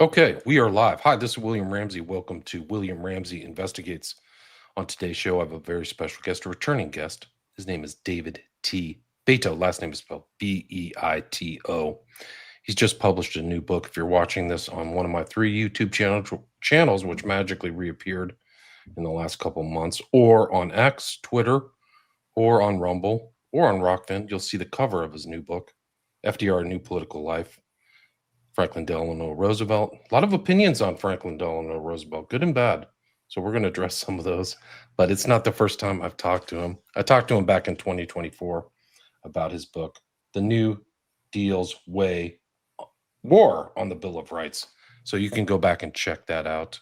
Okay, we are live. Hi, this is William Ramsey. Welcome to William Ramsey Investigates. On today's show, I have a very special guest, a returning guest. His name is David T. Beito. Last name is spelled Beito. He's just published a new book. If you're watching this on one of my 3 YouTube channels, which magically reappeared in the last couple months, or on X, Twitter, or on Rumble, or on Rockfin, you'll see the cover of his new book, FDR, A New Political Life. Franklin Delano Roosevelt. A lot of opinions on Franklin Delano Roosevelt, good and bad. So we're going to address some of those, but it's not the first time I've talked to him. I talked to him back in 2024 about his book, The New Deal's Way, War on the Bill of Rights. So you can go back and check that out.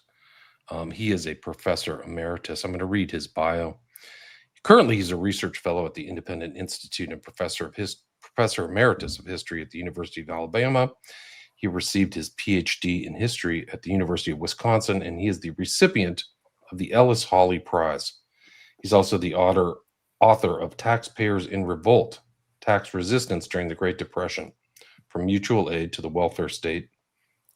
He is a professor emeritus. I'm going to read his bio. Currently, he's a research fellow at the Independent Institute and professor emeritus of history at the University of Alabama. He received his PhD in history at the University of Wisconsin, and he is the recipient of the Ellis Hawley Prize. He's also the author of Taxpayers in Revolt, Tax Resistance During the Great Depression, From Mutual Aid to the Welfare State,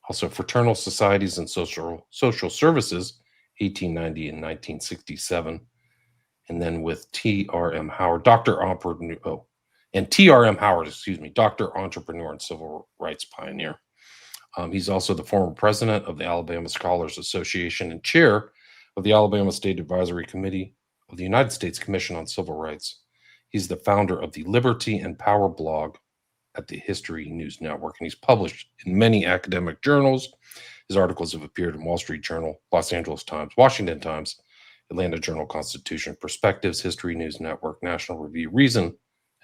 also Fraternal Societies and Social Services, 1890 and 1967, and then with T.R.M. Howard, Dr. Entrepreneur and Civil Rights Pioneer. He's also the former president of the Alabama Scholars Association and chair of the Alabama State Advisory Committee of the United States Commission on Civil Rights. He's the founder of the Liberty and Power blog at the History News Network, and he's published in many academic journals. His articles have appeared in Wall Street Journal, Los Angeles Times, Washington Times, Atlanta Journal-Constitution, Perspectives, History News Network, National Review, Reason,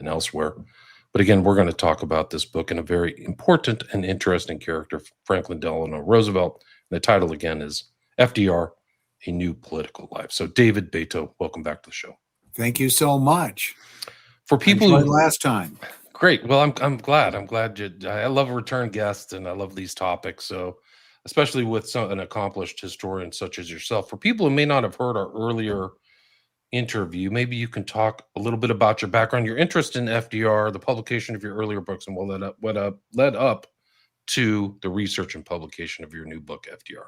and elsewhere. But again, we're going to talk about this book and a very important and interesting character, Franklin Delano Roosevelt. And the title again is FDR, A New Political Life. So David Beito, welcome back to the show. Thank you so much. For people who last time. Great. Well, I'm glad. I love return guests and I love these topics. So especially with an accomplished historian such as yourself, for people who may not have heard our earlier interview, maybe you can talk a little bit about your background, your interest in FDR, the publication of your earlier books, and what led up to the research and publication of your new book, FDR.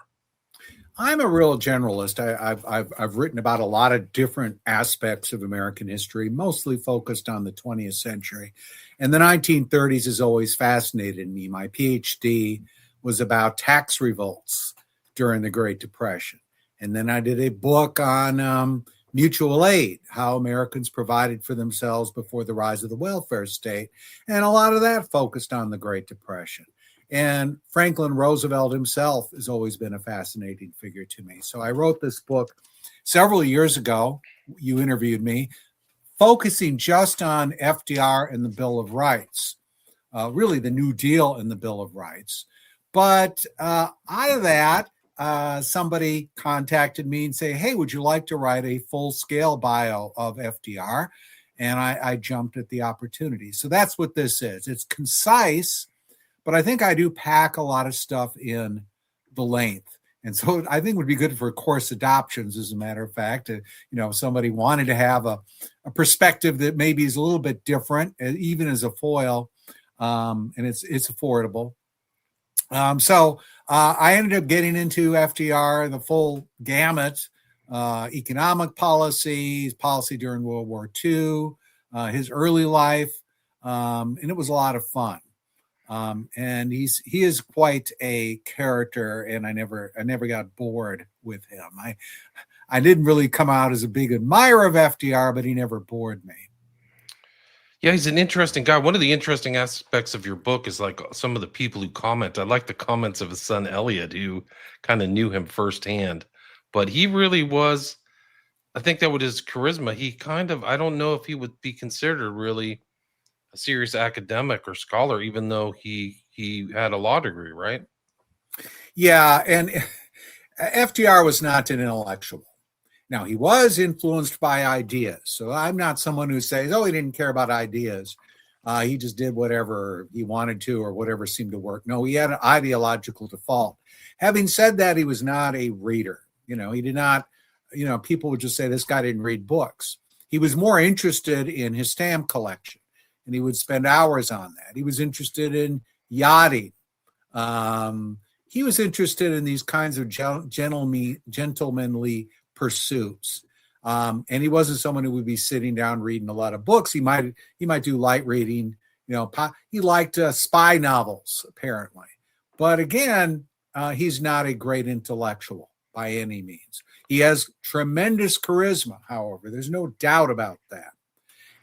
I'm a real generalist. I've written about a lot of different aspects of American history, mostly focused on the 20th century. And the 1930s has always fascinated me. My PhD was about tax revolts during the Great Depression. And then I did a book on mutual aid, how Americans provided for themselves before the rise of the welfare state. And a lot of that focused on the Great Depression. And Franklin Roosevelt himself has always been a fascinating figure to me. So I wrote this book several years ago. You interviewed me, focusing just on FDR and the Bill of Rights, really the New Deal and the Bill of Rights. But out of that, somebody contacted me and say, hey, would you like to write a full-scale bio of FDR? And I jumped at the opportunity. So that's what this is. It's concise, but I think I do pack a lot of stuff in the length. And so I think it would be good for course adoptions, as a matter of fact. If somebody wanted to have a perspective that maybe is a little bit different, even as a foil, and it's affordable. So I ended up getting into FDR, the full gamut, economic policy during World War II, his early life, and it was a lot of fun. And he is quite a character, and I never got bored with him. I didn't really come out as a big admirer of FDR, but he never bored me. Yeah, he's an interesting guy. One of the interesting aspects of your book is like some of the people who comment. I like the comments of his son, Elliot, who kind of knew him firsthand. But he really was, I think that with his charisma, I don't know if he would be considered really a serious academic or scholar, even though he had a law degree, right? Yeah, and FDR was not an intellectual. Now, he was influenced by ideas. So I'm not someone who says, he didn't care about ideas. He just did whatever he wanted to or whatever seemed to work. No, he had an ideological default. Having said that, he was not a reader. He did not, people would just say this guy didn't read books. He was more interested in his stamp collection, and he would spend hours on that. He was interested in yachting. He was interested in these kinds of gentlemanly pursuits. And he wasn't someone who would be sitting down reading a lot of books. He might do light reading. He liked spy novels, apparently. But again, he's not a great intellectual by any means. He has tremendous charisma, however. There's no doubt about that.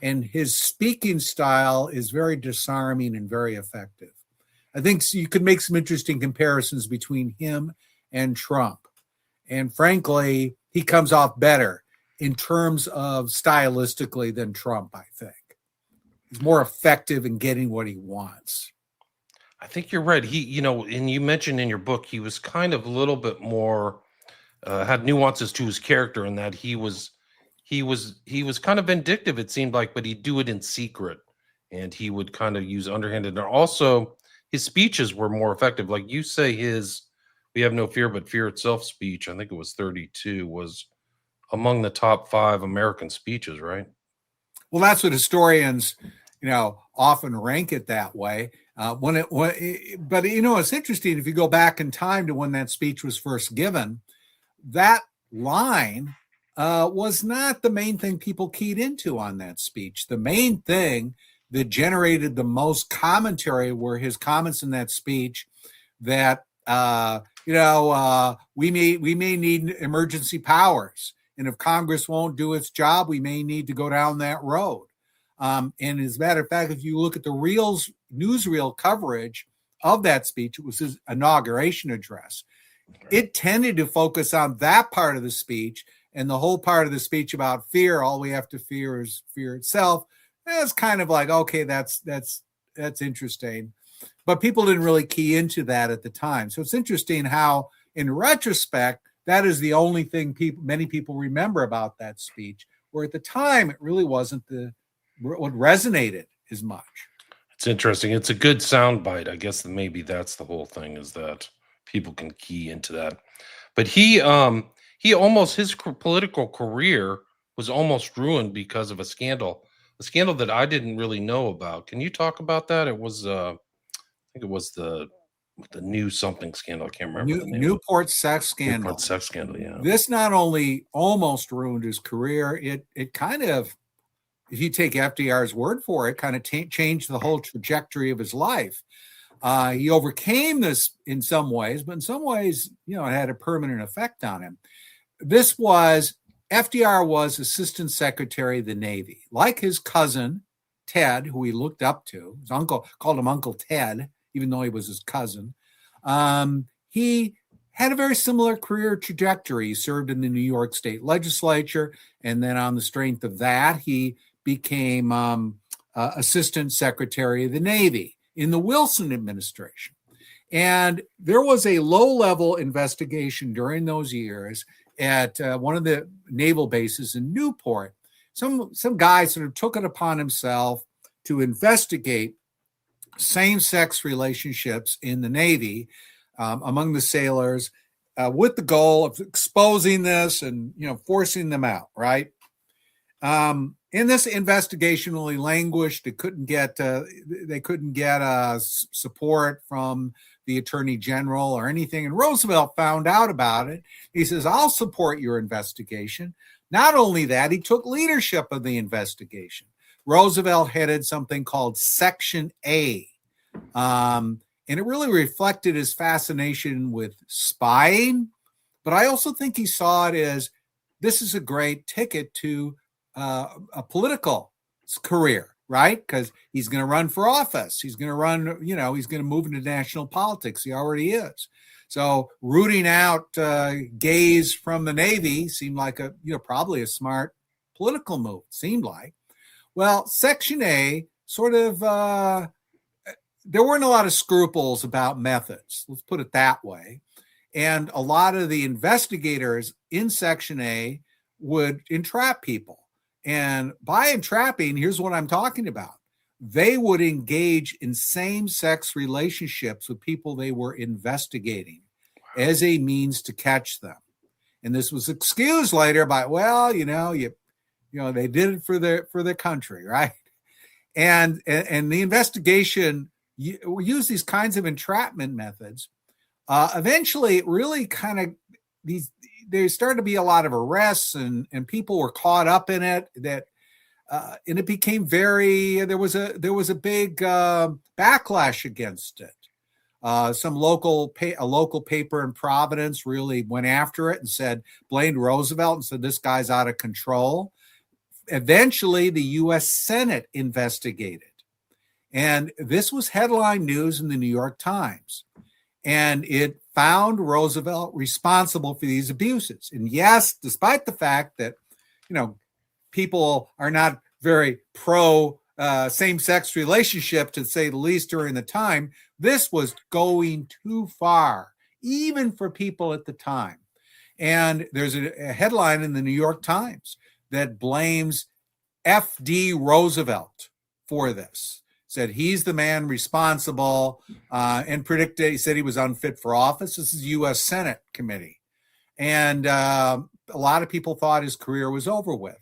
And his speaking style is very disarming and very effective. I think you could make some interesting comparisons between him and Trump. And frankly, he comes off better in terms of stylistically than Trump, I think. He's more effective in getting what he wants. I think you're right. He, and you mentioned in your book, he was kind of a little bit more, had nuances to his character in that he was kind of vindictive, it seemed like, but he'd do it in secret, and he would kind of use underhanded. And also, his speeches were more effective. Like you say, his "We have no fear but fear itself" speech, I think it was 32, was among the top 5 American speeches, right? Well, that's what historians, often rank it that way. But it's interesting if you go back in time to when that speech was first given. That line was not the main thing people keyed into on that speech. The main thing that generated the most commentary were his comments in that speech that we may need emergency powers, and if Congress won't do its job, we may need to go down that road. And as a matter of fact, if you look at the newsreel coverage of that speech, it was his inauguration address. It tended to focus on that part of the speech, and the whole part of the speech about fear. All we have to fear is fear itself. That's kind of like, okay, that's interesting, but people didn't really key into that at the time. So it's interesting how, in retrospect, that is the only thing many people remember about that speech, where at the time it really wasn't what resonated as much. It's interesting. It's a good soundbite. I guess that maybe that's the whole thing, is that people can key into that. But he almost, his political career was almost ruined because of a scandal that I didn't really know about. Can you talk about that? It was I think it was the new something scandal. I can't remember the name. Newport sex scandal. Newport sex scandal, yeah. This not only almost ruined his career, it kind of, if you take FDR's word for it, kind of changed the whole trajectory of his life. He overcame this in some ways, but in some ways, it had a permanent effect on him. FDR was Assistant Secretary of the Navy. Like his cousin, Ted, who he looked up to, his uncle called him Uncle Ted, even though he was his cousin. He had a very similar career trajectory. He served in the New York State Legislature, and then on the strength of that, he became Assistant Secretary of the Navy in the Wilson administration. And there was a low-level investigation during those years at one of the naval bases in Newport. Some guy sort of took it upon himself to investigate same-sex relationships in the Navy among the sailors, with the goal of exposing this and forcing them out. Right. And this investigation really languished. They couldn't get support from the Attorney General or anything. And Roosevelt found out about it. He says, "I'll support your investigation." Not only that, he took leadership of the investigation. Roosevelt headed something called Section A. And it really reflected his fascination with spying. But I also think he saw it as, this is a great ticket to a political career, right? Because he's going to run for office. He's going to run, he's going to move into national politics. He already is. So rooting out gays from the Navy seemed like probably a smart political move, seemed like. Well, Section A sort of, there weren't a lot of scruples about methods. Let's put it that way. And a lot of the investigators in Section A would entrap people. And by entrapping, here's what I'm talking about. They would engage in same-sex relationships with people they were investigating as a means to catch them. And this was excused later by, they did it for their country, right? And the investigation use these kinds of entrapment methods, eventually it really kind of there started to be a lot of arrests and people were caught up in it and it became there was a big backlash against it. A local paper in Providence really went after it and blamed Roosevelt and said, this guy's out of control. Eventually, the U.S. Senate investigated. And this was headline news in the New York Times. And it found Roosevelt responsible for these abuses. And yes, despite the fact that, people are not very pro same-sex relationship, to say the least, during the time, this was going too far, even for people at the time. And there's a headline in the New York Times that blames F.D. Roosevelt for this. Said he's the man responsible and he said he was unfit for office. This is a U.S. Senate committee. And a lot of people thought his career was over with.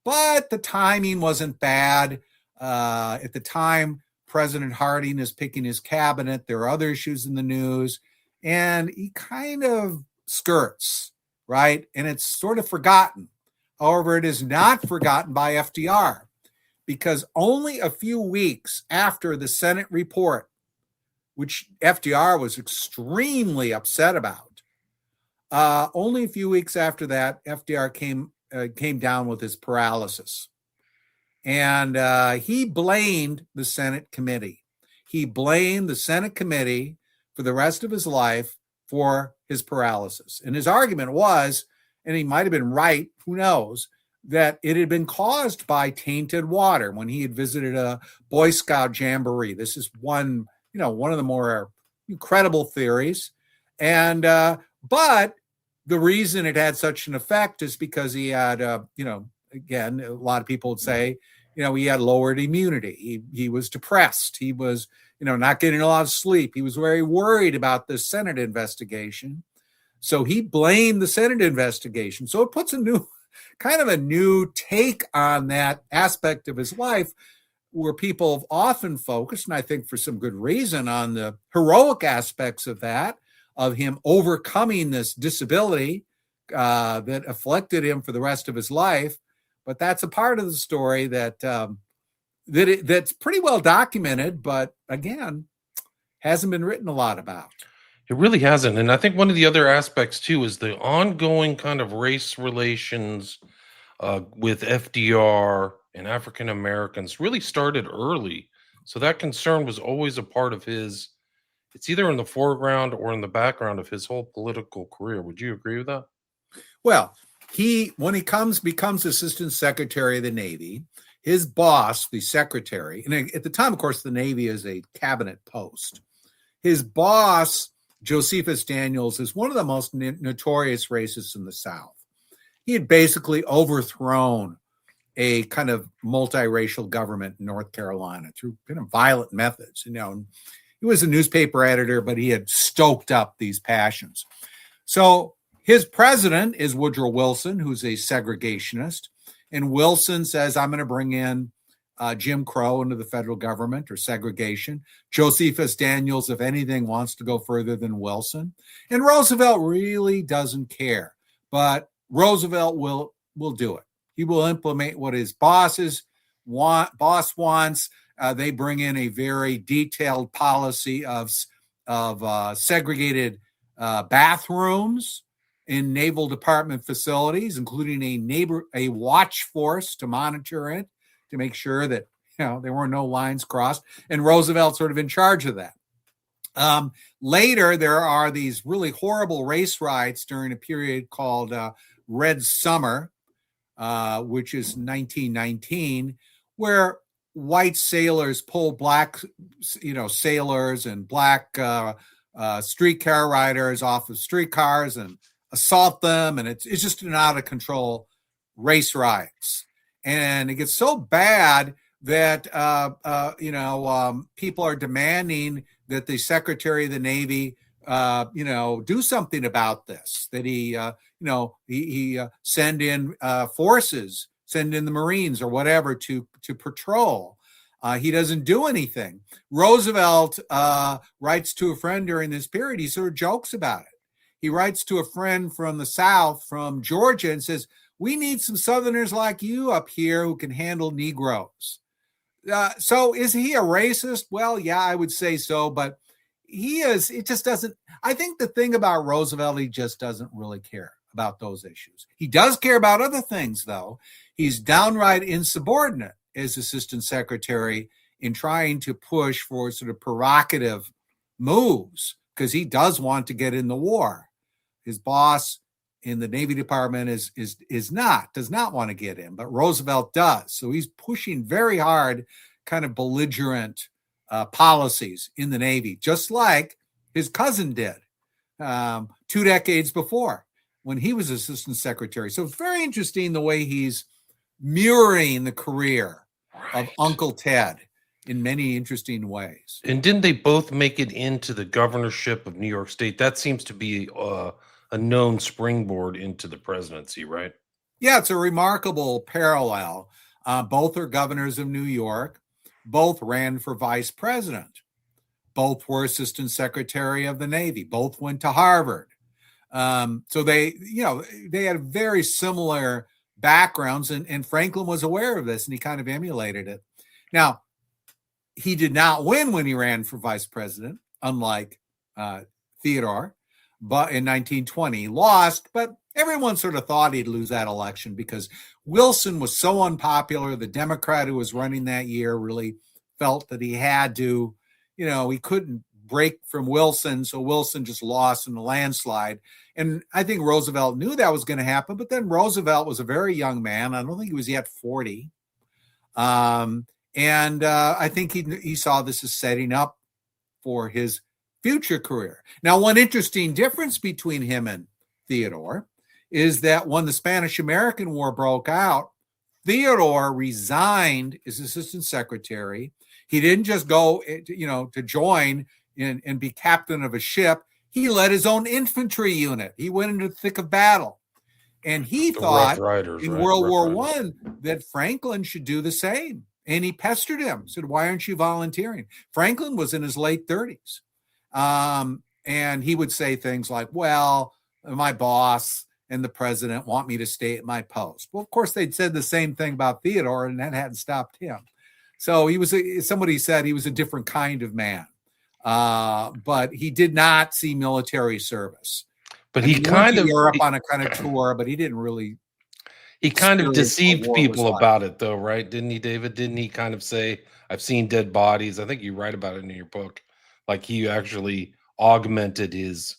But the timing wasn't bad. At the time, President Harding is picking his cabinet. There are other issues in the news. And he kind of skirts, right? And it's sort of forgotten. However, it is not forgotten by FDR, because only a few weeks after the Senate report, which FDR was extremely upset about, only a few weeks after that, FDR came down with his paralysis. And he blamed the Senate committee. He blamed the Senate committee for the rest of his life for his paralysis. And his argument was, and he might have been right, who knows, that it had been caused by tainted water when he had visited a Boy Scout jamboree. This is one of the more incredible theories. And but the reason it had such an effect is because he had, again, a lot of people would say, he had lowered immunity. He was depressed. He was, not getting a lot of sleep. He was very worried about the Senate investigation. So he blamed the Senate investigation. So it puts a new take on that aspect of his life, where people have often focused, and I think for some good reason, on the heroic aspects of that, of him overcoming this disability that afflicted him for the rest of his life. But that's a part of the story that's pretty well documented, but again, hasn't been written a lot about. It really hasn't. And I think one of the other aspects too is the ongoing kind of race relations with FDR and African Americans really started early. So that concern was always a part of his, it's either in the foreground or in the background of his whole political career. Would you agree with that? Well, when he becomes Assistant Secretary of the Navy, his boss, the secretary, and at the time, of course, the Navy is a cabinet post. His boss, Josephus Daniels, is one of the most notorious racists in the South. He had basically overthrown a kind of multiracial government in North Carolina through kind of violent methods. He was a newspaper editor, but he had stoked up these passions. So his president is Woodrow Wilson, who's a segregationist. And Wilson says, I'm going to bring in Jim Crow into the federal government, or segregation. Josephus Daniels, if anything, wants to go further than Wilson. And Roosevelt really doesn't care. But Roosevelt will do it. He will implement what his boss wants. They bring in a very detailed policy of segregated bathrooms in Naval Department facilities, including a watch force to monitor it, to make sure that there were no lines crossed. And Roosevelt's sort of in charge of that. Later, there are these really horrible race riots during a period called Red Summer, which is 1919, where white sailors pull black, sailors and black streetcar riders off of streetcars and assault them. And it's just an out of control race riots. And it gets so bad that, people are demanding that the Secretary of the Navy, do something about this, that he send in forces, send in the Marines or whatever to patrol. He doesn't do anything. Roosevelt writes to a friend during this period. He sort of jokes about it. He writes to a friend from the South, from Georgia, and says, "We need some Southerners like you up here who can handle Negroes." So is he a racist? Well, yeah, I would say so, but he is. It just doesn't. I think the thing about Roosevelt, he just doesn't really care about those issues. He does care about other things, though. He's downright insubordinate as assistant secretary in trying to push for sort of provocative moves because he does want to get in the war. His boss in the Navy Department does not want to get in, but Roosevelt does. So he's pushing very hard, kind of belligerent policies in the Navy, just like his cousin did 2 decades before when he was assistant secretary. So it's very interesting the way he's mirroring the career of Uncle Ted in many interesting ways. And didn't they both make it into the governorship of New York State? That seems to be a known springboard into the presidency, right? Yeah, it's a remarkable parallel. Both are governors of New York. Both ran for vice president. Both were assistant secretary of the Navy. Both went to Harvard. So they had very similar backgrounds, and Franklin was aware of this, and he kind of emulated it. Now, he did not win when he ran for vice president, unlike Theodore, but in 1920 he lost, but everyone sort of thought he'd lose that election because Wilson was so unpopular. The Democrat who was running that year really felt that he had to, he couldn't break from Wilson, so Wilson just lost in a landslide. And I think Roosevelt knew that was going to happen, but then Roosevelt was a very young man. I don't think he was yet 40. And I think he saw this as setting up for his future career. Now, one interesting difference between him and Theodore is that when the Spanish-American War broke out, Theodore resigned as assistant secretary. He didn't just go, to join and be captain of a ship. He led his own infantry unit. He went into the thick of battle. And he thought in World War I that Franklin should do the same. And he pestered him, said, "Why aren't you volunteering?" Franklin was in his late 30s. And he would say things like, "Well, my boss and the president want me to stay at my post." Well, of course, they'd said the same thing about Theodore, and that hadn't stopped him. So somebody said he was a different kind of man. But he did not see military service. But he kind of Europe on a kind of tour, but he didn't really. He kind of deceived people about it, though, right? Didn't he, David? Didn't he kind of say, "I've seen dead bodies"? I think you write about it in your book. Like he actually augmented his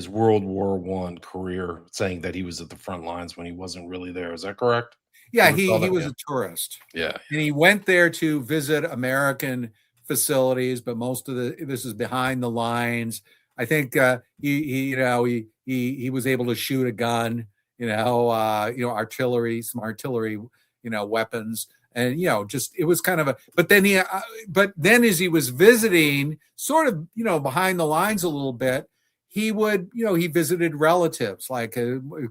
World War I career, saying that he was at the front lines when he wasn't really there. Is that correct? Yeah, he was a tourist. Yeah, and he went there to visit American facilities, but most of this is behind the lines. I think he was able to shoot a gun, artillery, some artillery, weapons, and it was kind of a. But then as he was visiting, sort of behind the lines a little bit, he would he visited relatives like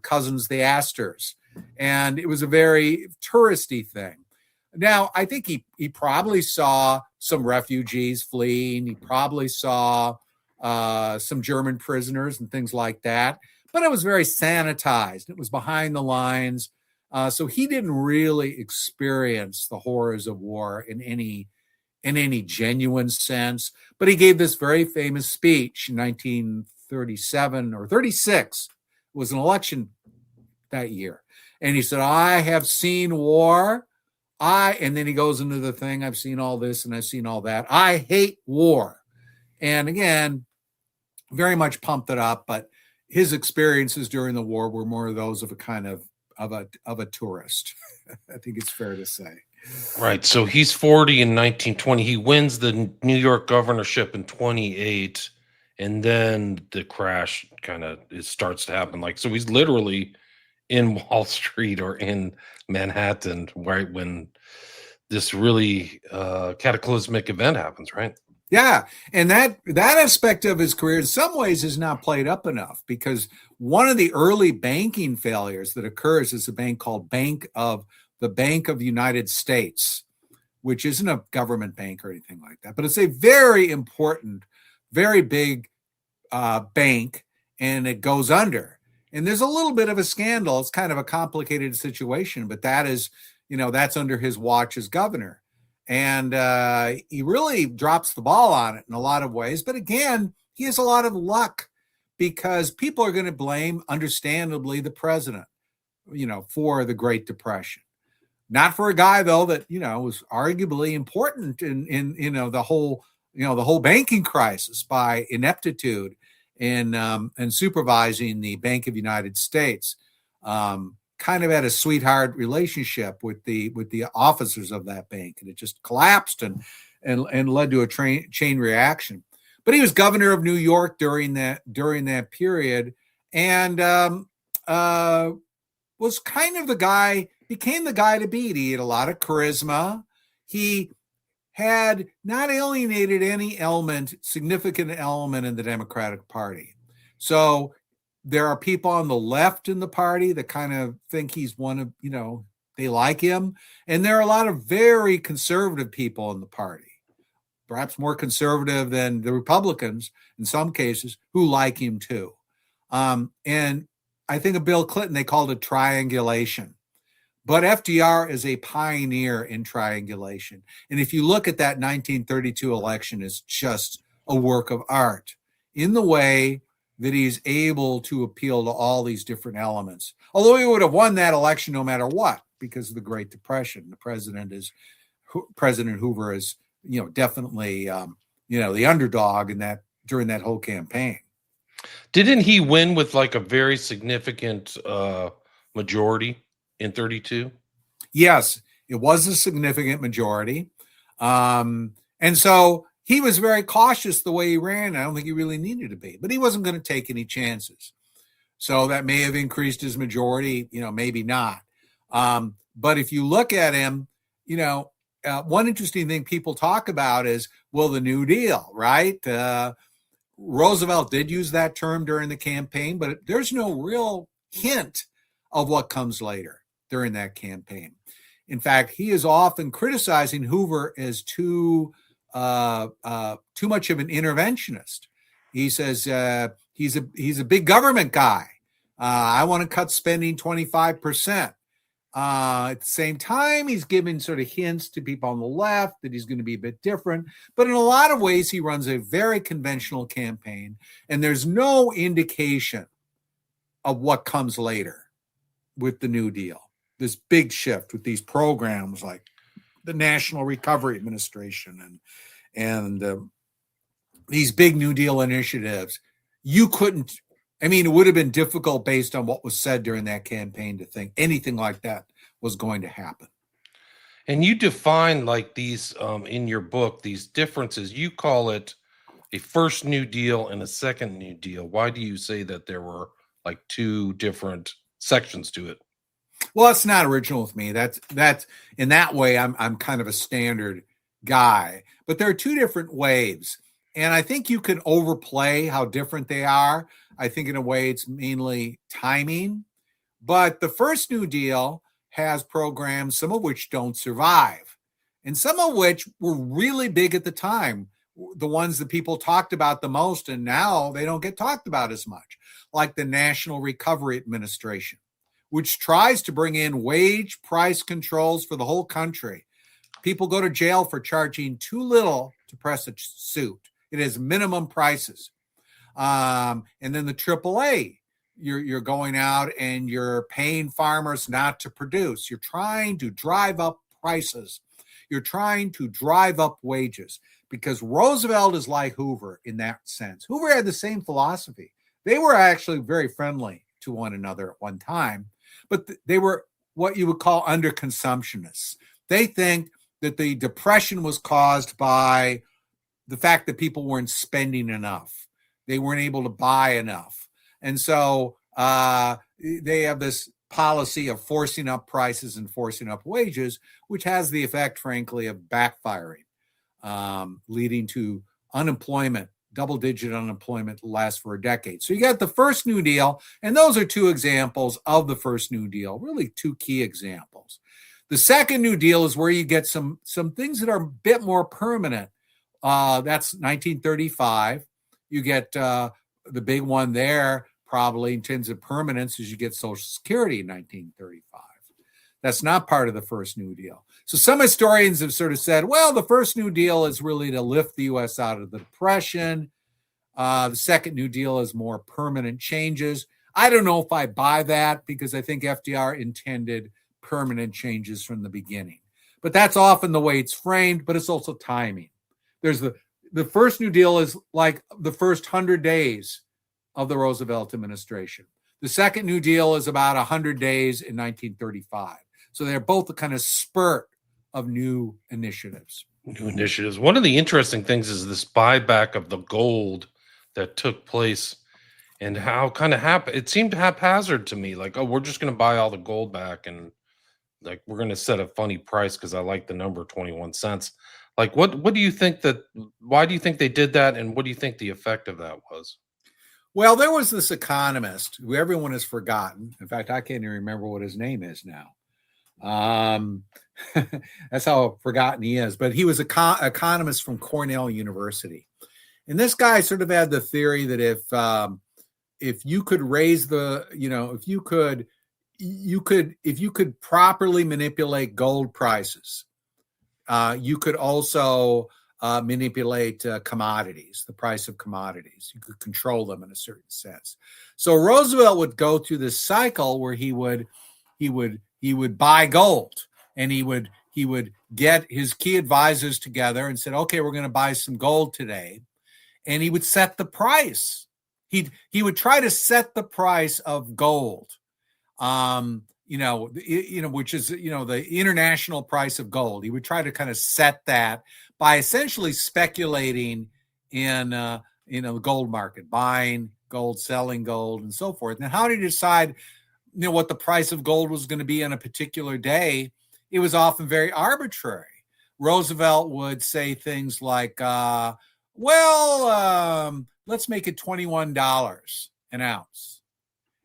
cousins, the Astors, and it was a very touristy thing. Now, I think he probably saw some refugees fleeing. He probably saw some German prisoners and things like that. But it was very sanitized. It was behind the lines. So he didn't really experience the horrors of war in any genuine sense. But he gave this very famous speech in 1937 or 36. It was an election that year. And he said, "I have seen war. And then he goes into the thing, I've seen all this and I've seen all that. I hate war." And again, very much pumped it up, but his experiences during the war were more those of a kind of a tourist. I think it's fair to say. Right. So he's 40 in 1920. He wins the New York governorship in 28. And then the crash kind of starts to happen. So he's literally in Wall Street or in Manhattan, right when this really cataclysmic event happens, right? Yeah, and that aspect of his career in some ways is not played up enough because one of the early banking failures that occurs is a bank called the Bank of the United States, which isn't a government bank or anything like that, but it's a very important, very big bank, and it goes under. And there's a little bit of a scandal. It's kind of a complicated situation, but that is, that's under his watch as governor. And he really drops the ball on it in a lot of ways. But again, he has a lot of luck because people are going to blame, understandably, the president, for the Great Depression. Not for a guy, though, that, was arguably important in the whole banking crisis by ineptitude in supervising the Bank of the United States. Kind of had a sweetheart relationship with the officers of that bank, and it just collapsed and led to a chain reaction. But he was governor of New York during that period, and was kind of became the guy to beat. He had a lot of charisma. He had not alienated any significant element in the Democratic Party. So there are people on the left in the party that kind of think he's one of, they like him. And there are a lot of very conservative people in the party, perhaps more conservative than the Republicans in some cases, who like him too. And I think of Bill Clinton, they called it triangulation. But FDR is a pioneer in triangulation. And if you look at that 1932 election, it's just a work of art in the way that he's able to appeal to all these different elements. Although he would have won that election no matter what, because of the Great Depression. President Hoover is, definitely, the underdog during that whole campaign. Didn't he win with like a very significant majority in 32? Yes, it was a significant majority. And so he was very cautious the way he ran. I don't think he really needed to be, but he wasn't going to take any chances. So that may have increased his majority, maybe not. But if you look at him, one interesting thing people talk about is, the New Deal, right? Roosevelt did use that term during the campaign, but there's no real hint of what comes later during that campaign. In fact, he is often criticizing Hoover as too much of an interventionist. He says he's a big government guy. I want to cut spending 25%. At the same time, he's giving sort of hints to people on the left that he's going to be a bit different. But in a lot of ways, he runs a very conventional campaign, and there's no indication of what comes later with the New Deal. This big shift with these programs like the National Recovery Administration and these big New Deal initiatives. You couldn't, it would have been difficult based on what was said during that campaign to think anything like that was going to happen. And you define like these in your book, these differences. You call it a first New Deal and a second New Deal. Why do you say that there were like two different sections to it? Well, it's not original with me. That's in that way, I'm kind of a standard guy. But there are two different waves. And I think you can overplay how different they are. I think in a way it's mainly timing. But the first New Deal has programs, some of which don't survive, and some of which were really big at the time, the ones that people talked about the most, and now they don't get talked about as much, like the National Recovery Administration, which tries to bring in wage price controls for the whole country. People go to jail for charging too little to press a suit. It has minimum prices. And then the AAA, you're going out and you're paying farmers not to produce. You're trying to drive up prices. You're trying to drive up wages, because Roosevelt is like Hoover in that sense. Hoover had the same philosophy. They were actually very friendly to one another at one time, but they were what you would call underconsumptionists. They think that the Depression was caused by the fact that people weren't spending enough. They weren't able to buy enough. And so they have this policy of forcing up prices and forcing up wages, which has the effect, frankly, of backfiring, leading to unemployment, double-digit unemployment lasts for a decade. So you got the first New Deal, and those are two examples of the first New Deal, really two key examples. The second New Deal is where you get some things that are a bit more permanent. That's 1935. You get the big one there, probably in terms of permanence, is you get Social Security in 1935. That's not part of the first New Deal. So some historians have sort of said, well, the first New Deal is really to lift the U.S. out of the Depression. The second New Deal is more permanent changes. I don't know if I buy that, because I think FDR intended permanent changes from the beginning. But that's often the way it's framed, but it's also timing. There's the first New Deal is like the first 100 days of the Roosevelt administration. The second New Deal is about 100 days in 1935. So they're both a kind of spurt of new initiatives. New initiatives. One of the interesting things is this buyback of the gold that took place, and how kind of it seemed haphazard to me. Like, oh, we're just going to buy all the gold back, and like we're going to set a funny price because I like the number 21 cents. Like, what do you think why do you think they did that, and what do you think the effect of that was? Well, there was this economist who everyone has forgotten. In fact, I can't even remember what his name is now. That's how forgotten he is. But he was an economist from Cornell University. And this guy sort of had the theory that if you could raise if you could properly manipulate gold prices, you could also manipulate commodities, the price of commodities. You could control them in a certain sense. So Roosevelt would go through this cycle where he would buy gold, and he would get his key advisors together and said, okay, we're going to buy some gold today. And he would set the price. He would try to set the price of gold, which is, the international price of gold. He would try to kind of set that by essentially speculating in, the gold market, buying gold, selling gold, and so forth. And how did he decide, what the price of gold was going to be on a particular day? It was often very arbitrary. Roosevelt would say things like, let's make it $21 an ounce.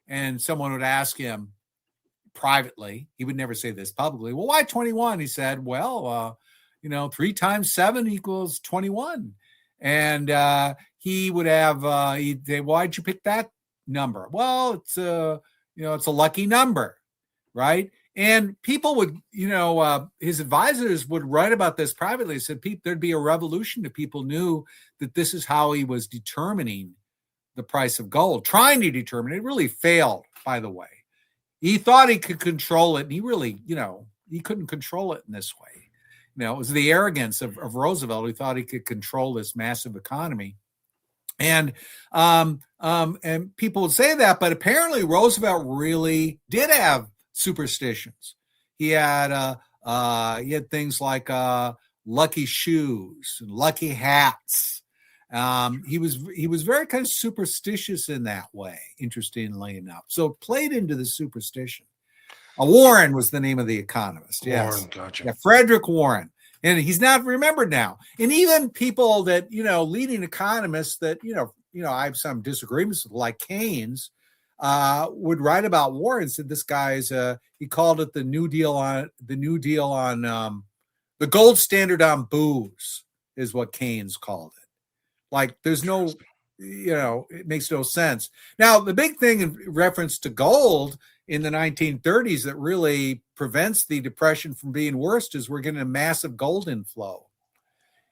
And someone would ask him privately, he would never say this publicly, well, why 21? He said, 3 times 7 equals 21. And he would have, why'd you pick that number? Well, it's a lucky number, right? And people would, his advisors would write about this privately. He said there'd be a revolution if people knew that this is how he was determining the price of gold, trying to determine it. It really failed, by the way. He thought he could control it, and he really, he couldn't control it in this way. It was the arrogance of Roosevelt, who thought he could control this massive economy. And people would say that, but apparently Roosevelt really did have superstitions. He had things like lucky shoes and lucky hats. He was very kind of superstitious in that way, interestingly enough. So it played into the superstition. Warren was the name of the economist. Yes. Warren, gotcha. Yeah, Frederick Warren. And he's not remembered now. And even people that, leading economists that, I have some disagreements with, like Keynes, would write about Warren, said this guy's, he called it the New Deal on the gold standard on booze, is what Keynes called it. Like, there's no, it makes no sense. Now, the big thing in reference to gold in the 1930s that really prevents the Depression from being worse is we're getting a massive gold inflow.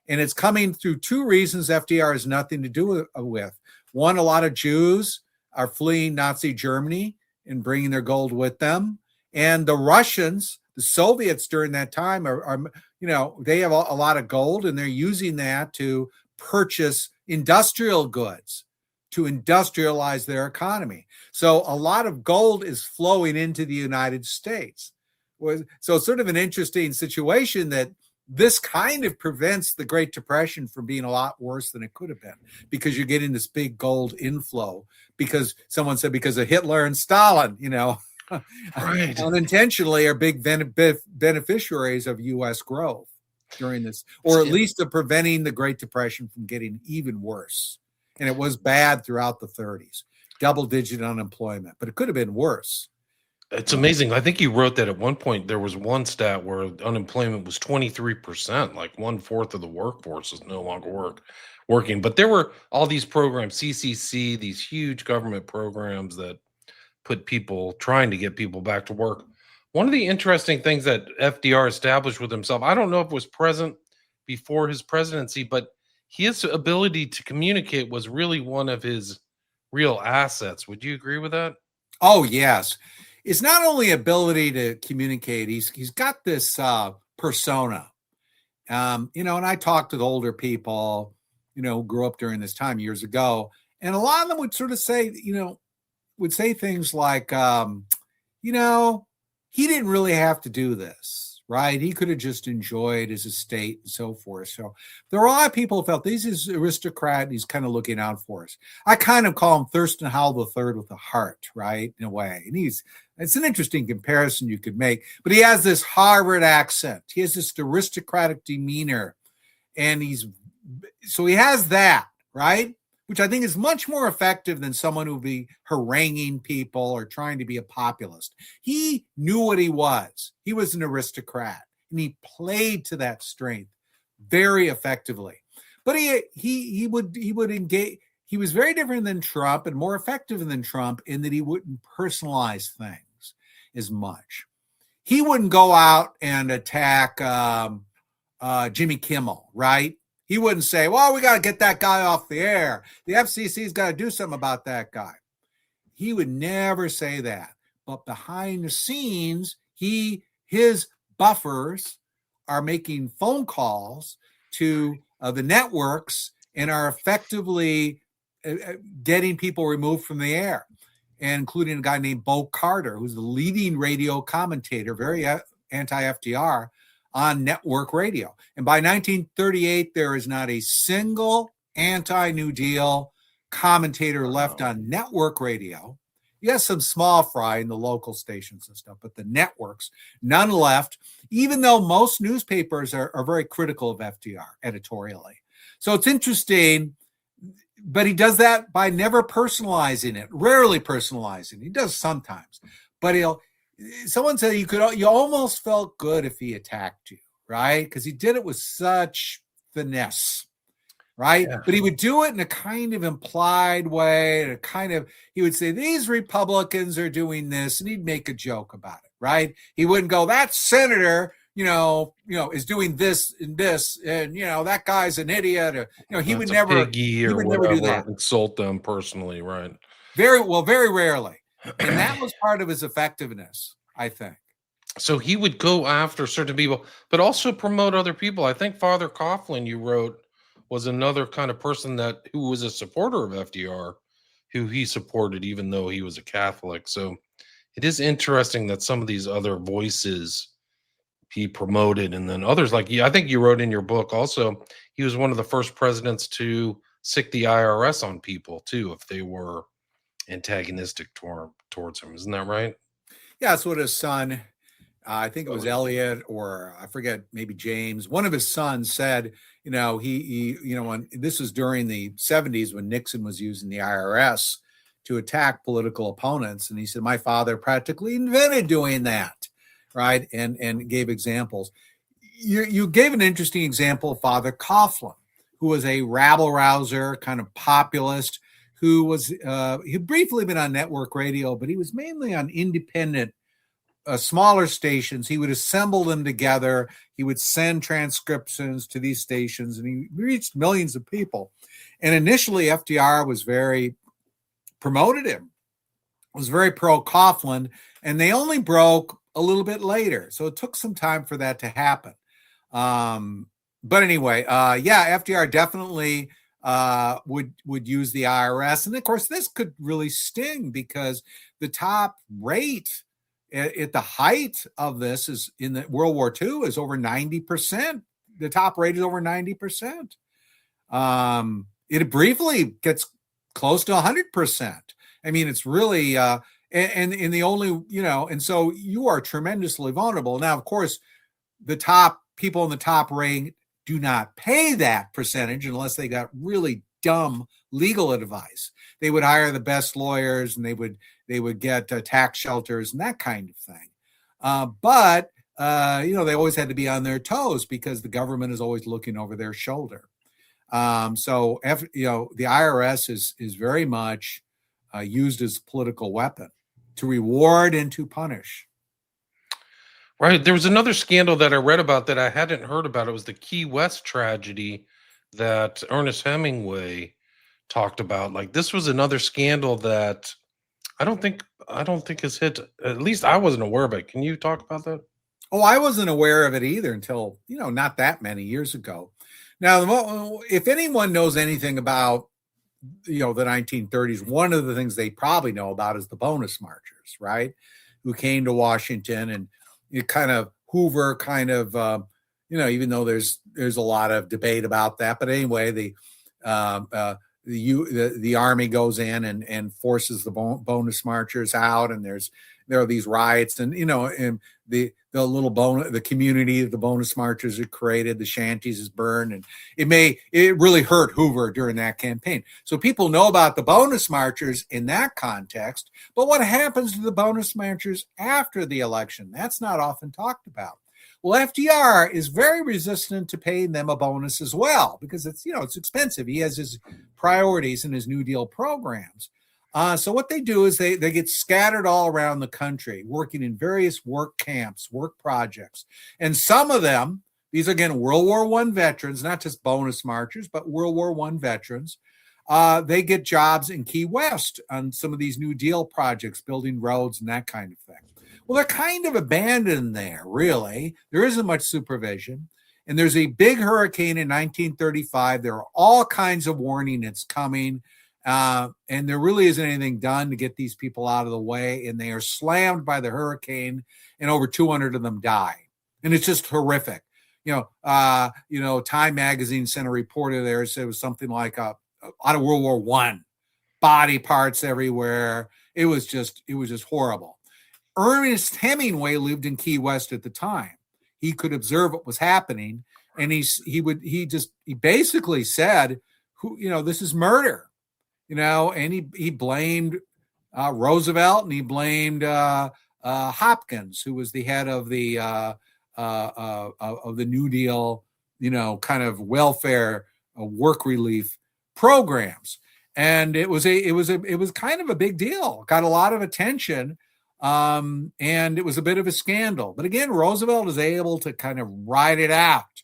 And it's coming through 2 reasons FDR has nothing to do with. One, a lot of Jews are fleeing Nazi Germany and bringing their gold with them. And the Russians, the Soviets during that time are they have a lot of gold, and they're using that to purchase industrial goods, to industrialize their economy. So a lot of gold is flowing into the United States. So it's sort of an interesting situation that this kind of prevents the Great Depression from being a lot worse than it could have been, because you're getting this big gold inflow, because someone said because of Hitler and Stalin, right, unintentionally are big beneficiaries of U.S. growth during this, or at least of preventing the Great Depression from getting even worse. And it was bad throughout the 30s, double-digit unemployment, but it could have been worse. It's amazing. I think you wrote that at one point there was one stat where unemployment was 23%, like one fourth of the workforce is no longer working. But there were all these programs, CCC, these huge government programs that trying to get people back to work. One of the interesting things that FDR established with himself, I don't know if it was present before his presidency, but his ability to communicate was really one of his real assets. Would you agree with that? Oh, yes. It's not only ability to communicate, he's got this persona. And I talked with older people, who grew up during this time years ago, and a lot of them would sort of say, would say things like, he didn't really have to do this, right? He could have just enjoyed his estate and so forth. So there are a lot of people who felt this is aristocrat. And he's kind of looking out for us. I kind of call him Thurston Howell III with a heart, right? In a way. And it's an interesting comparison you could make, but he has this Harvard accent. He has this aristocratic demeanor, and he has that, right? Which I think is much more effective than someone who would be haranguing people or trying to be a populist. He knew what he was. He was an aristocrat, and he played to that strength very effectively. But he would engage. He was very different than Trump and more effective than Trump in that he wouldn't personalize things as much. He wouldn't go out and attack Jimmy Kimmel, right? He wouldn't say, well, we got to get that guy off the air. The FCC's got to do something about that guy. He would never say that. But behind the scenes, his buffers are making phone calls to the networks and are effectively getting people removed from the air, and including a guy named Bo Carter, who's the leading radio commentator, very anti-FDR, on network radio. And by 1938, there is not a single anti-New Deal commentator left on network radio. Yes, some small fry in the local stations and stuff, but the networks, none left, even though most newspapers are very critical of FDR editorially. So it's interesting, but he does that by never personalizing it, rarely personalizing it. He does sometimes, but someone said you almost felt good if he attacked you, right? Because he did it with such finesse, right? Yeah. But he would do it in a kind of implied way, he would say, these Republicans are doing this, and he'd make a joke about it, right? He wouldn't go, that senator, is doing this and this, and that guy's an idiot. Or, he would never do that. Insult them personally, right? Very rarely. And that was part of his effectiveness, I think. So he would go after certain people, but also promote other people. I think Father Coughlin, you wrote, was another kind of person who was a supporter of FDR, who he supported even though he was a Catholic. So it is interesting that some of these other voices he promoted, and then others I think you wrote in your book also, he was one of the first presidents to sick the IRS on people too, if they were antagonistic towards him. Isn't that right? Yeah, that's what his son, I think it was Elliot, or I forget, maybe James, one of his sons said, when this was during the 70s when Nixon was using the IRS to attack political opponents. And he said, my father practically invented doing that, right? And gave examples. You gave an interesting example of Father Coughlin, who was a rabble-rouser, kind of populist, who was he'd briefly been on network radio, but he was mainly on independent, smaller stations. He would assemble them together. He would send transcriptions to these stations, and he reached millions of people. And initially, FDR was promoted him, was very pro-Coughlin, and they only broke a little bit later. So it took some time for that to happen. But anyway, FDR definitely would use the IRS. And of course, this could really sting because the top rate at the height of this is in the World War II is over 90%. The top rate is over 90%. It briefly gets close to 100%. I mean, it's really, and the only, and so you are tremendously vulnerable. Now, of course, the people in the top rate do not pay that percentage unless they got really dumb legal advice. They would hire the best lawyers, and they would get tax shelters and that kind of thing. But they always had to be on their toes because the government is always looking over their shoulder. So the IRS is very much used as a political weapon to reward and to punish. Right. There was another scandal that I read about that I hadn't heard about. It was the Key West tragedy that Ernest Hemingway talked about. Like, this was another scandal that I don't think has hit. At least I wasn't aware of it. Can you talk about that? Oh, I wasn't aware of it either until, not that many years ago. Now, if anyone knows anything about, the 1930s, one of the things they probably know about is the bonus marchers, right? Who came to Washington, and it kind of Hoover even though there's a lot of debate about that. But anyway, the army goes in and forces the bonus marchers out, and there are these riots, and and the community of the bonus marchers are created, the shanties is burned, and it really hurt Hoover during that campaign. So people know about the bonus marchers in that context, but what happens to the bonus marchers after the election? That's not often talked about. Well, FDR is very resistant to paying them a bonus as well, because it's expensive. He has his priorities in his New Deal programs. So what they do is they get scattered all around the country, working in various work camps, work projects. And some of them, these are, again, World War I veterans, not just bonus marchers, but World War I veterans. They get jobs in Key West on some of these New Deal projects, building roads and that kind of thing. Well, they're kind of abandoned there, really. There isn't much supervision. And there's a big hurricane in 1935. There are all kinds of warning it's coming. And there really isn't anything done to get these people out of the way. And they are slammed by the hurricane, and over 200 of them die. And it's just horrific. Time magazine sent a reporter there, said it was something like out of World War I, body parts everywhere. It was just horrible. Ernest Hemingway lived in Key West at the time. He could observe what was happening, and he basically said, this is murder, and he blamed Roosevelt, and he blamed Hopkins, who was the head of the New Deal, kind of welfare work relief programs, and it was kind of a big deal. Got a lot of attention. And it was a bit of a scandal. But again, Roosevelt is able to kind of ride it out,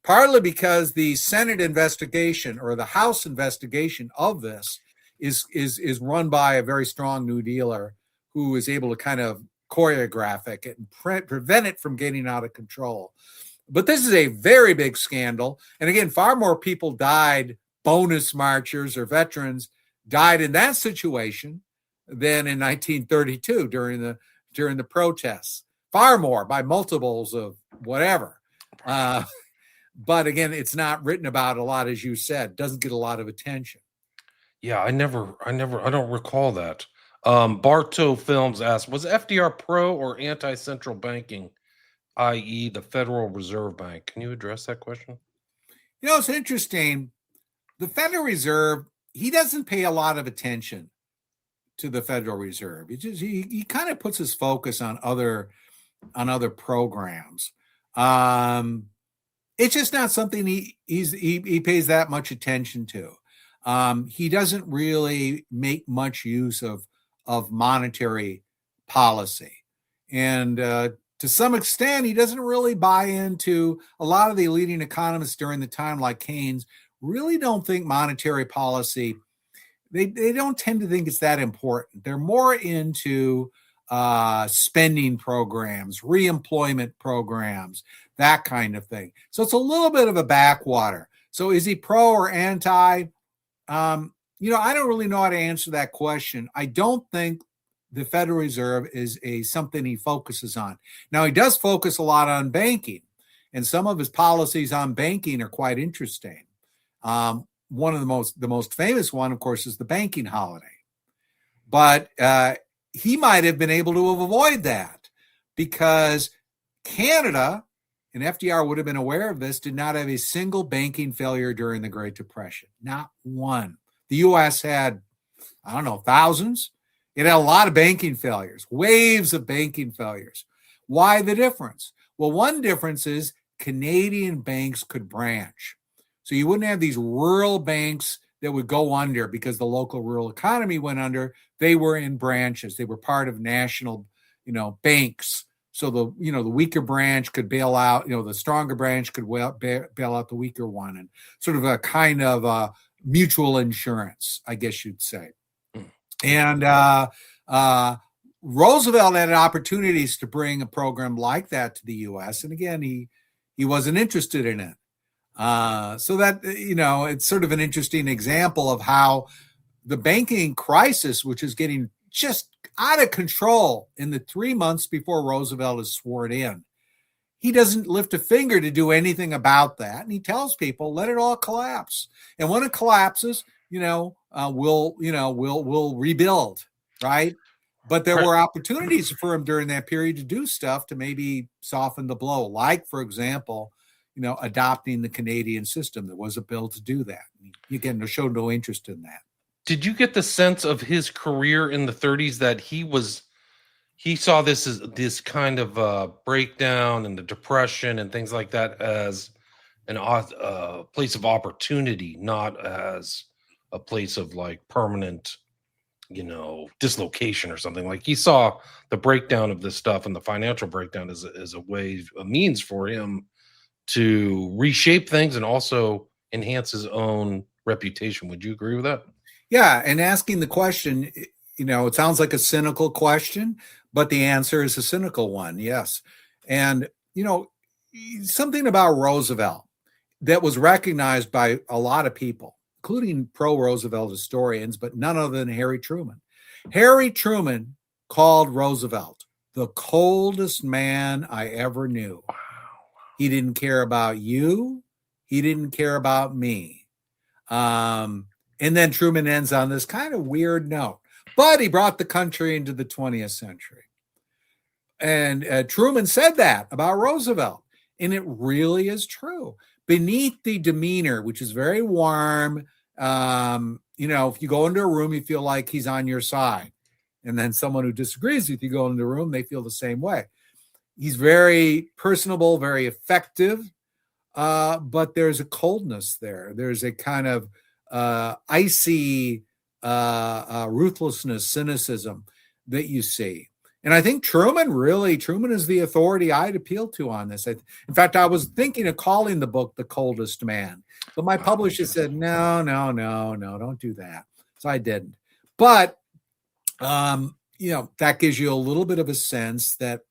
partly because the Senate investigation or the House investigation of this is run by a very strong New Dealer who is able to kind of choreograph it and prevent it from getting out of control. But this is a very big scandal. And again, far more people died, bonus marchers or veterans died in that situation than in 1932 during the protests. Far more, by multiples of whatever. But again, it's not written about a lot, as you said. Doesn't get a lot of attention. Yeah, I don't recall that. Bartow Films asked, was FDR pro or anti-central banking, i.e. the Federal Reserve Bank? Can you address that question? It's interesting. The Federal Reserve, he doesn't pay a lot of attention to the Federal Reserve. He kind of puts his focus on other programs. It's just not something he pays that much attention to. He doesn't really make much use of monetary policy, and to some extent, he doesn't really buy into a lot of the leading economists during the time, like Keynes, really don't think monetary policy. They don't tend to think it's that important. They're more into spending programs, reemployment programs, that kind of thing. So it's a little bit of a backwater. So is he pro or anti? I don't really know how to answer that question. I don't think the Federal Reserve is something he focuses on. Now, he does focus a lot on banking, and some of his policies on banking are quite interesting. One of the most famous one, of course, is the banking holiday. But he might have been able to avoid that because Canada and FDR would have been aware of this, did not have a single banking failure during the Great Depression. Not one. The U.S. had, I don't know, thousands. It had a lot of banking failures, waves of banking failures. Why the difference? Well, one difference is Canadian banks could branch. So you wouldn't have these rural banks that would go under because the local rural economy went under. They were in branches. They were part of national, banks. So the weaker branch could bail out, the stronger branch could bail out the weaker one, and sort of a kind of mutual insurance, I guess you'd say. And Roosevelt had opportunities to bring a program like that to the U.S. And again, he wasn't interested in it. So that, it's sort of an interesting example of how the banking crisis, which is getting just out of control in the 3 months before Roosevelt is sworn in, he doesn't lift a finger to do anything about that. And he tells people, let it all collapse. And when it collapses, we'll rebuild, right? But there were opportunities for him during that period to do stuff to maybe soften the blow. Like, for example, adopting the Canadian system. There was a bill to do that. Again, they showed no interest in that. Did you get the sense of his career in the 30s that he saw this as this kind of breakdown and the Depression and things like that as a place of opportunity, not as a place of like permanent, dislocation or something? Like, he saw the breakdown of this stuff and the financial breakdown as a means for him to reshape things and also enhance his own reputation. Would you agree with that? Yeah, and asking the question, it sounds like a cynical question, but the answer is a cynical one, yes. And, something about Roosevelt that was recognized by a lot of people, including pro-Roosevelt historians, but none other than Harry Truman. Harry Truman called Roosevelt the coldest man I ever knew. He didn't care about you. He didn't care about me. And then Truman ends on this kind of weird note. But he brought the country into the 20th century. And Truman said that about Roosevelt. And it really is true. Beneath the demeanor, which is very warm, if you go into a room, you feel like he's on your side. And then someone who disagrees with you go into the room, they feel the same way. He's very personable, very effective, but there's a coldness there. There's a kind of icy ruthlessness, cynicism that you see. And I think Truman is the authority I'd appeal to on this. In fact, I was thinking of calling the book The Coldest Man, but my publisher said, no, don't do that. So I didn't. But, that gives you a little bit of a sense that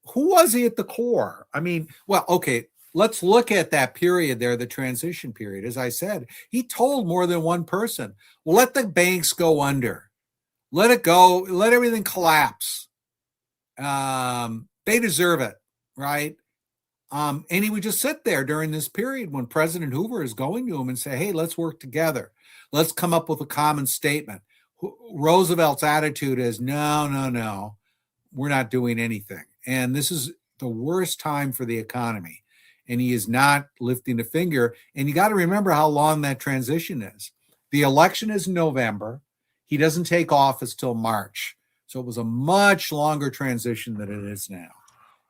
who was he at the core? I mean, well, okay, let's look at that period there, the transition period. As I said, he told more than one person, well, let the banks go under. Let it go. Let everything collapse. They deserve it, right? And he would just sit there during this period when President Hoover is going to him and say, hey, let's work together. Let's come up with a common statement. Roosevelt's attitude is, no, we're not doing anything. And this is the worst time for the economy. And he is not lifting a finger. And you got to remember how long that transition is. The election is in November. He doesn't take office till March. So it was a much longer transition than it is now.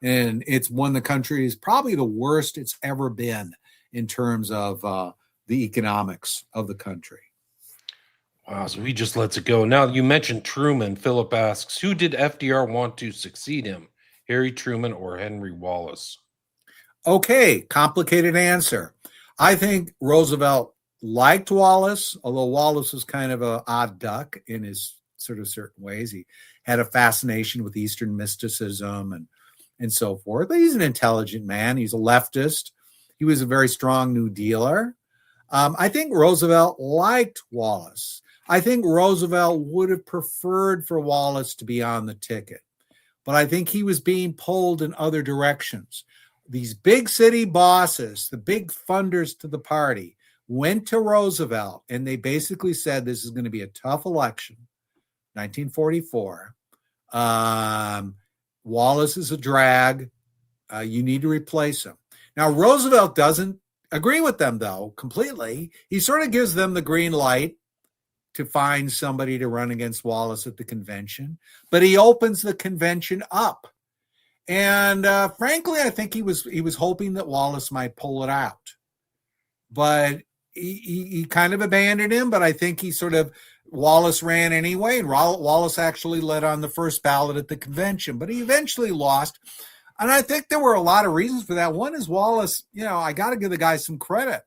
And it's when the country is probably the worst it's ever been in terms of the economics of the country. Wow, so he just lets it go. Now, you mentioned Truman. Philip asks, who did FDR want to succeed him, Harry Truman or Henry Wallace? Okay, complicated answer. I think Roosevelt liked Wallace, although Wallace was kind of an odd duck in his sort of certain ways. He had a fascination with Eastern mysticism and so forth. But he's an intelligent man. He's a leftist. He was a very strong New Dealer. I think Roosevelt liked Wallace. I think Roosevelt would have preferred for Wallace to be on the ticket. But I think he was being pulled in other directions. These big city bosses, the big funders to the party, went to Roosevelt and they basically said this is going to be a tough election, 1944. Wallace is a drag. You need to replace him. Now, Roosevelt doesn't agree with them, though, completely. He sort of gives them the green light to find somebody to run against Wallace at the convention, but he opens the convention up. And frankly, I think he was hoping that Wallace might pull it out, but he kind of abandoned him. But I think Wallace ran anyway, and Wallace actually led on the first ballot at the convention, but he eventually lost. And I think there were a lot of reasons for that. One is Wallace, I got to give the guy some credit.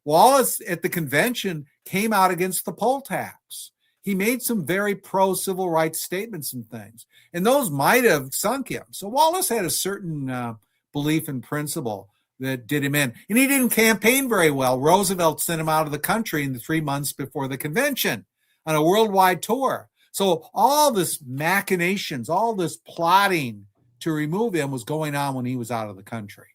Wallace at the convention came out against the poll tax. He made some very pro-civil rights statements and things, and those might have sunk him. So Wallace had a certain belief in principle that did him in, and he didn't campaign very well. Roosevelt sent him out of the country in the 3 months before the convention on a worldwide tour. So all this machinations, all this plotting to remove him was going on when he was out of the country.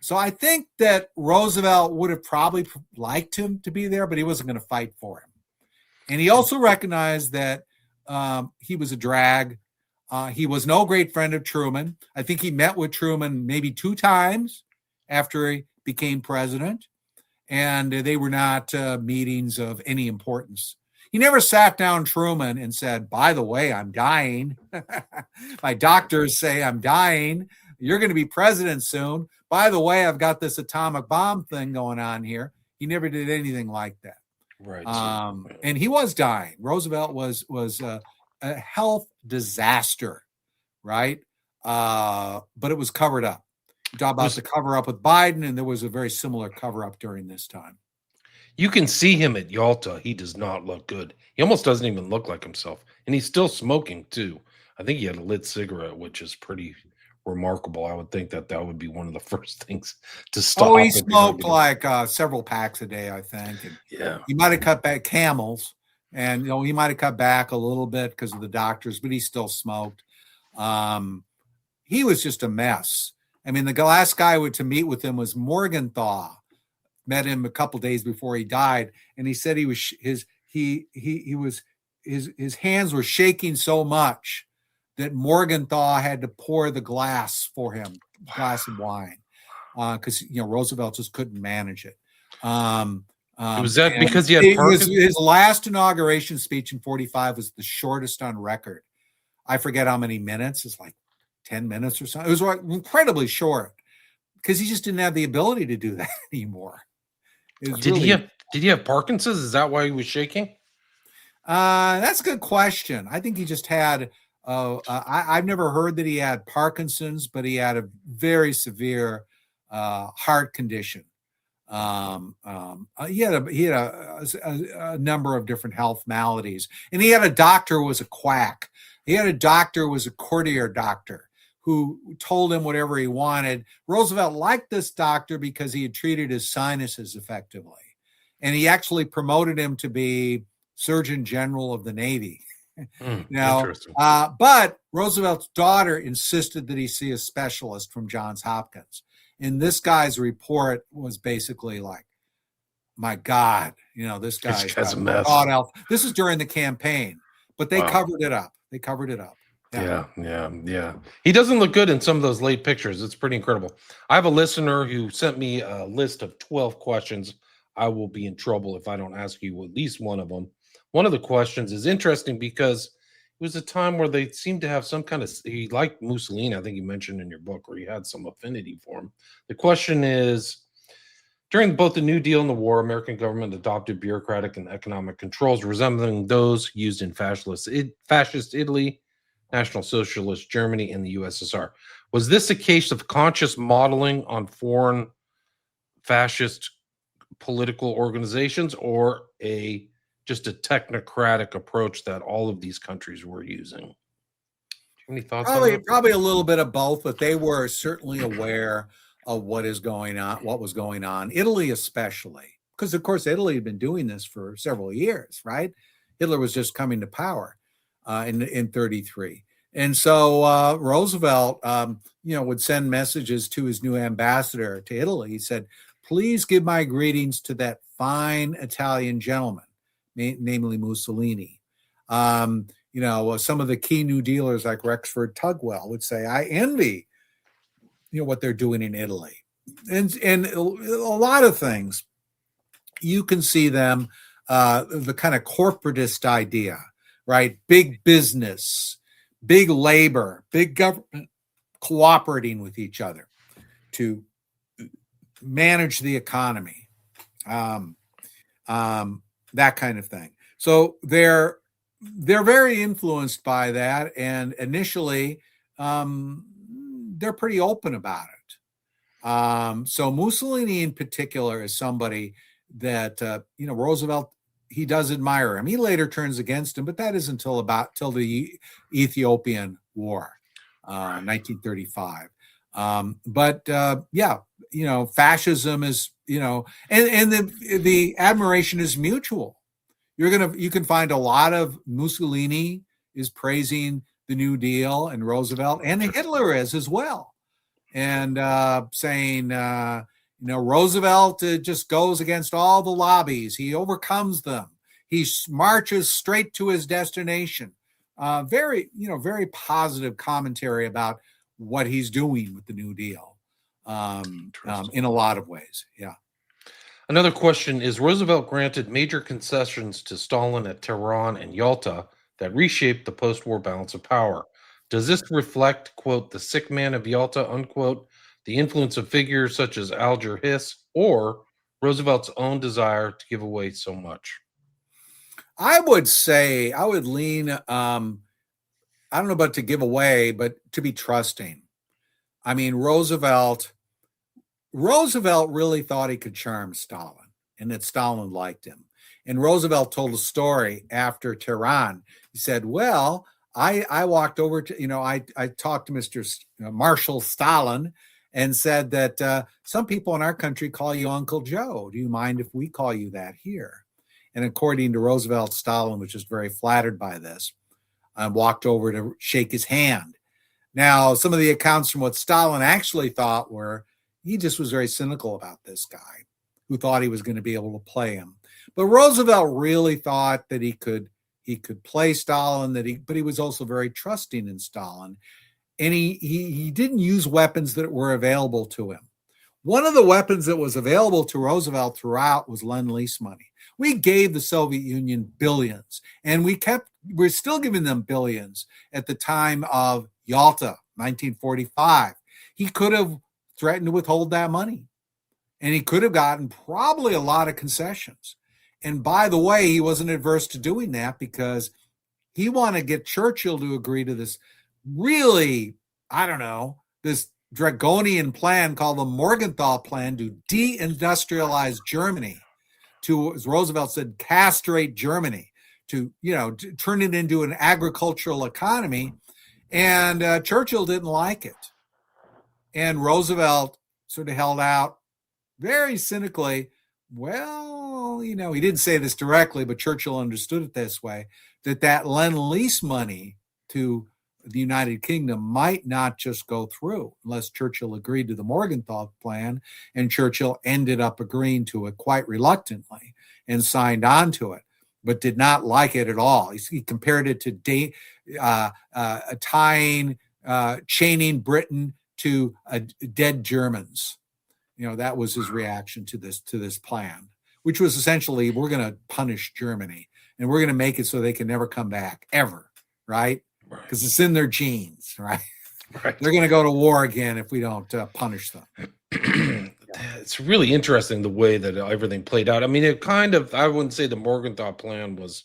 So I think that Roosevelt would have probably liked him to be there, but he wasn't going to fight for him. And he also recognized that he was a drag. He was no great friend of Truman. I think he met with Truman maybe 2 times after he became president, and they were not meetings of any importance. He never sat down Truman and said, by the way, I'm dying. My doctors say I'm dying. You're going to be president soon. By the way, I've got this atomic bomb thing going on here. He never did anything like that. Right. And he was dying. Roosevelt was a health disaster, right? But it was covered up. You talk about the cover up with Biden, and there was a very similar cover up during this time. You can see him at Yalta. He does not look good. He almost doesn't even look like himself. And he's still smoking, too. I think he had a lit cigarette, which is pretty remarkable. I would think that would be one of the first things to stop. Oh, he smoked like several packs a day, I think. And yeah. He might have cut back Camels, and he might have cut back a little bit because of the doctors, but he still smoked. He was just a mess. I mean, the last guy to meet with him was Morgenthau. Met him a couple days before he died, and he said his hands were shaking so much that Morgenthau had to pour the glass for him, glass of wine, because Roosevelt just couldn't manage it. Was that because he had Parkinson's? His last inauguration speech in 1945 was the shortest on record. I forget how many minutes. It's like 10 minutes or something. It was like incredibly short because he just didn't have the ability to do that anymore. Did he have Parkinson's? Is that why he was shaking? That's a good question. I think he just had. I've never heard that he had Parkinson's, but he had a very severe heart condition. He had a number of different health maladies, and he had a doctor who was a quack. He had a doctor who was a courtier doctor who told him whatever he wanted. Roosevelt liked this doctor because he had treated his sinuses effectively, and he actually promoted him to be Surgeon General of the Navy. But Roosevelt's daughter insisted that he see a specialist from Johns Hopkins. And this guy's report was basically like, my God, this guy's a mess. This is during the campaign, but they covered it up. Yeah. He doesn't look good in some of those late pictures. It's pretty incredible. I have a listener who sent me a list of 12 questions. I will be in trouble if I don't ask you at least one of them. One of the questions is interesting because it was a time where they seemed to have some kind of, he liked Mussolini, I think you mentioned in your book, where he had some affinity for him. The question is, during both the New Deal and the war, American government adopted bureaucratic and economic controls resembling those used in fascist Italy, National Socialist Germany, and the USSR. Was this a case of conscious modeling on foreign fascist political organizations, or just a technocratic approach that all of these countries were using? Do you have any thoughts on that? Probably a little bit of both, but they were certainly aware of what was going on. Italy especially, because of course Italy had been doing this for several years, right? Hitler was just coming to power in 1933. And so Roosevelt, would send messages to his new ambassador to Italy. He said, please give my greetings to that fine Italian gentleman, namely Mussolini. Some of the key New Dealers like Rexford Tugwell would say, I envy what they're doing in Italy, and a lot of things. You can see them, the kind of corporatist idea, right? Big business, big labor, big government cooperating with each other to manage the economy, that kind of thing. So they're very influenced by that, and initially they're pretty open about it. So Mussolini in particular is somebody that Roosevelt, he does admire him. He later turns against him, but that isn't till the Ethiopian War, 1935. Fascism is, and the admiration is mutual. You can find a lot of Mussolini is praising the New Deal and Roosevelt, and Hitler is as well, and saying, Roosevelt just goes against all the lobbies. He overcomes them. He marches straight to his destination. Very positive commentary about what he's doing with the New Deal, in a lot of ways. Yeah. Another question is, Roosevelt granted major concessions to Stalin at Tehran and Yalta that reshaped the post-war balance of power. Does this reflect, quote, the sick man of Yalta, unquote, the influence of figures such as Alger Hiss, or Roosevelt's own desire to give away so much? I would say, I would lean, I don't know about to give away, but to be trusting. I mean, Roosevelt really thought he could charm Stalin, and that Stalin liked him. And Roosevelt told a story after Tehran. He said, well, I walked over to, I talked to Mr. Marshal Stalin and said that some people in our country call you Uncle Joe. Do you mind if we call you that here? And according to Roosevelt, Stalin was just very flattered by this and walked over to shake his hand. Now, some of the accounts from what Stalin actually thought were, he just was very cynical about this guy who thought he was going to be able to play him. But Roosevelt really thought that he could play Stalin, but he was also very trusting in Stalin. And he didn't use weapons that were available to him. One of the weapons that was available to Roosevelt throughout was Lend-Lease money. We gave the Soviet Union billions, and we're still giving them billions at the time of Yalta, 1945. He could have threatened to withhold that money, and he could have gotten probably a lot of concessions. And by the way, he wasn't adverse to doing that because he wanted to get Churchill to agree to this really, this draconian plan called the Morgenthau Plan to deindustrialize Germany, to, as Roosevelt said, castrate Germany, to turn it into an agricultural economy. And Churchill didn't like it. And Roosevelt sort of held out very cynically. Well, he didn't say this directly, but Churchill understood it this way, that Lend-Lease money to the United Kingdom might not just go through unless Churchill agreed to the Morgenthau Plan, and Churchill ended up agreeing to it quite reluctantly and signed on to it, but did not like it at all. He compared it to chaining Britain to dead Germans. That was his reaction to this plan, which was essentially, we're going to punish Germany and we're going to make it so they can never come back ever, right? Because it's in their genes, right? Right. They're going to go to war again if we don't punish them. It's really interesting the way that everything played out. I mean, I wouldn't say the Morgenthau Plan was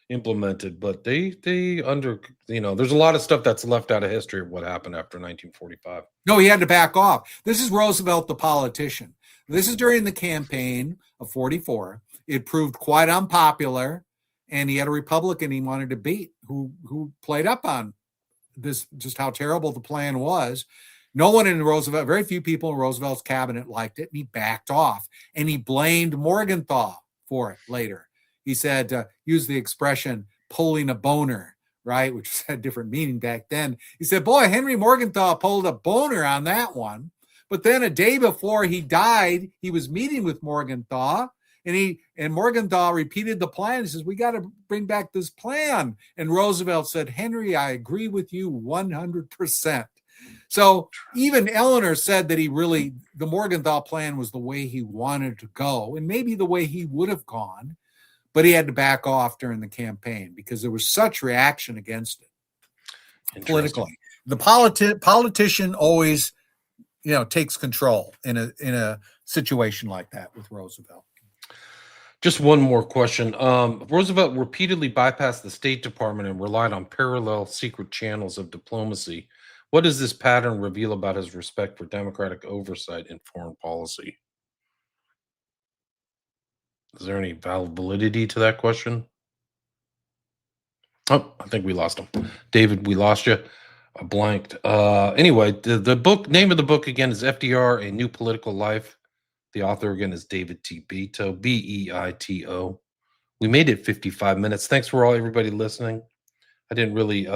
implemented, but there's a lot of stuff that's left out of history of what happened after 1945. No, he had to back off. This is Roosevelt, the politician. This is during the campaign of 44. It proved quite unpopular, and he had a Republican he wanted to beat who played up on this, just how terrible the plan was. No one in Roosevelt, very few people in Roosevelt's cabinet liked it, and he backed off. And he blamed Morgenthau for it later. He said, use the expression, pulling a boner, right? Which had a different meaning back then. He said, boy, Henry Morgenthau pulled a boner on that one. But then a day before he died, he was meeting with Morgenthau, and Morgenthau repeated the plan. He says, we got to bring back this plan. And Roosevelt said, Henry, I agree with you 100%. So even Eleanor said that the Morgenthau plan was the way he wanted to go, and maybe the way he would have gone, but he had to back off during the campaign because there was such reaction against it politically. The politician always, takes control in a situation like that with Roosevelt. Just one more question. Roosevelt repeatedly bypassed the State Department and relied on parallel secret channels of diplomacy. What does this pattern reveal about his respect for democratic oversight in foreign policy? Is there any validity to that question? Oh, I think we lost him. David, we lost you. I blanked. Anyway, the book name of the book again is FDR: A New Political Life. The author again is David T. Beito, Beito. We made it 55 minutes. Thanks for everybody listening. I didn't really,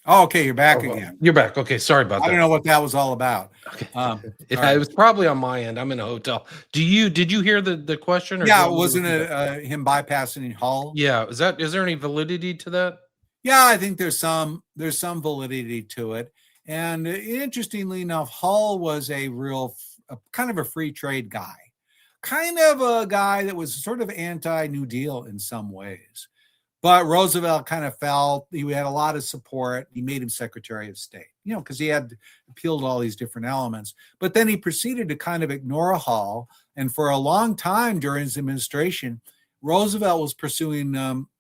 Oh, okay, you're back again. You're back. Okay, sorry about that. I don't know what that was all about. Okay. It was probably on my end. I'm in a hotel. Did you hear the question? Or yeah, wasn't it him bypassing Hull? Yeah. Is there any validity to that? Yeah, I think there's some validity to it. And interestingly enough, Hull was a kind of a free trade guy, kind of a guy that was sort of anti-New Deal in some ways. But Roosevelt kind of felt he had a lot of support. He made him Secretary of State, because he had appealed to all these different elements. But then he proceeded to kind of ignore Hull. And for a long time during his administration, Roosevelt was pursuing,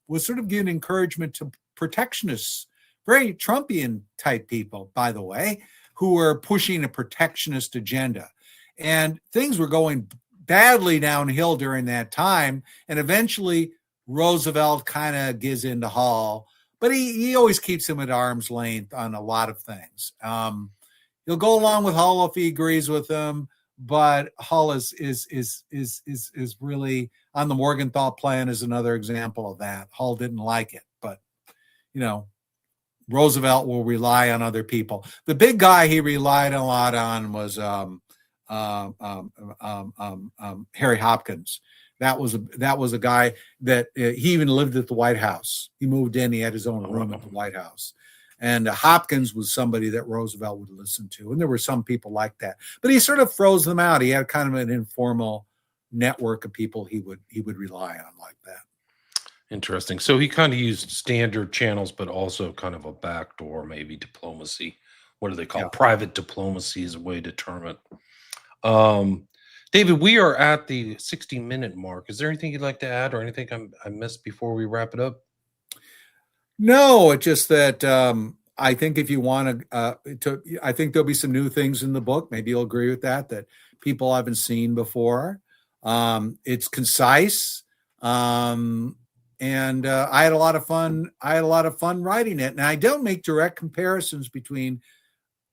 was sort of giving encouragement to protectionists, very Trumpian type people, by the way, who were pushing a protectionist agenda. And things were going badly downhill during that time. And eventually Roosevelt kind of gives in to Hull, but he always keeps him at arm's length on a lot of things. He'll go along with Hull if he agrees with him, but Hull is really on the Morgenthau plan is another example of that. Hull didn't like it, but Roosevelt will rely on other people. The big guy he relied a lot on was Harry Hopkins. That was a guy that he even lived at the White House. He moved in. He had his own room at the White House. And Hopkins was somebody that Roosevelt would listen to. And there were some people like that. But he sort of froze them out. He had kind of an informal network of people he would rely on like that. Interesting. So he kind of used standard channels, but also kind of a backdoor, maybe diplomacy. What do they call private diplomacy is a way to term it. David, we are at the 60-minute mark. Is there anything you'd like to add or anything I missed before we wrap it up? No, it's just that I think if you want I think there'll be some new things in the book. Maybe you'll agree with that people haven't seen before. It's concise. And I had a lot of fun. I had a lot of fun writing it. And I don't make direct comparisons between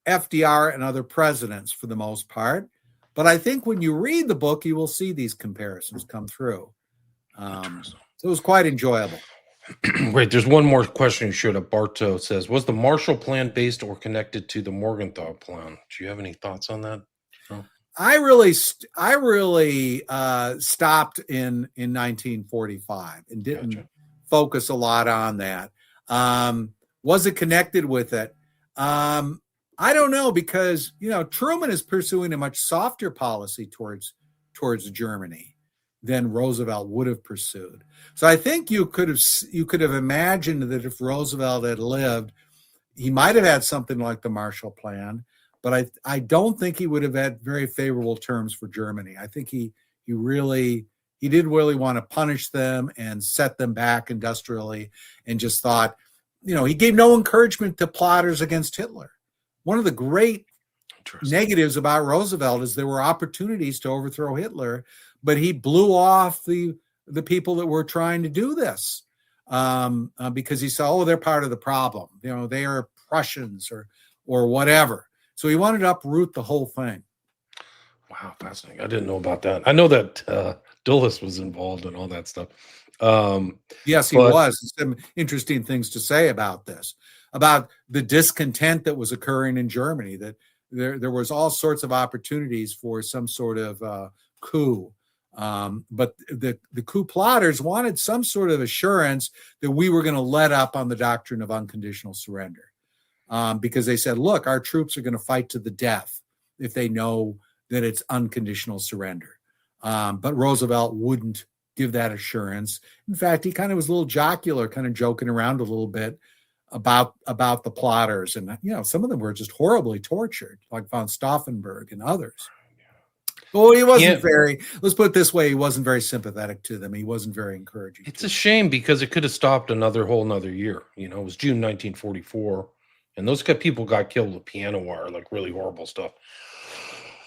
FDR and other presidents for the most part. But I think when you read the book, you will see these comparisons come through. So it was quite enjoyable. Wait, there's one more question you showed up. Bartow says, was the Marshall Plan based or connected to the Morgenthau Plan? Do you have any thoughts on that? No? I really stopped in 1945 and didn't focus a lot on that. Was it connected with it? I don't know, because Truman is pursuing a much softer policy towards Germany than Roosevelt would have pursued. So I think you could have imagined that if Roosevelt had lived, he might have had something like the Marshall Plan, but I don't think he would have had very favorable terms for Germany. I think he did really want to punish them and set them back industrially, and just thought, he gave no encouragement to plotters against Hitler. One of the great negatives about Roosevelt is there were opportunities to overthrow Hitler, but he blew off the people that were trying to do this because he saw, they're part of the problem. They are Prussians or whatever. So he wanted to uproot the whole thing. Wow, fascinating. I didn't know about that. I know that Dulles was involved in all that stuff. Yes, he was. Some interesting things to say about this, about the discontent that was occurring in Germany, that there was all sorts of opportunities for some sort of coup. But the coup plotters wanted some sort of assurance that we were going to let up on the doctrine of unconditional surrender. because they said, look, our troops are going to fight to the death if they know that it's unconditional surrender. But Roosevelt wouldn't give that assurance. In fact, he kind of was a little jocular, kind of joking around a little bit about the plotters. And, some of them were just horribly tortured, like von Stauffenberg and others. Well, he wasn't let's put it this way, he wasn't very sympathetic to them. He wasn't very encouraging. It's a shame because it could have stopped another year. It was June 1944, and those people got killed with piano wire, like really horrible stuff.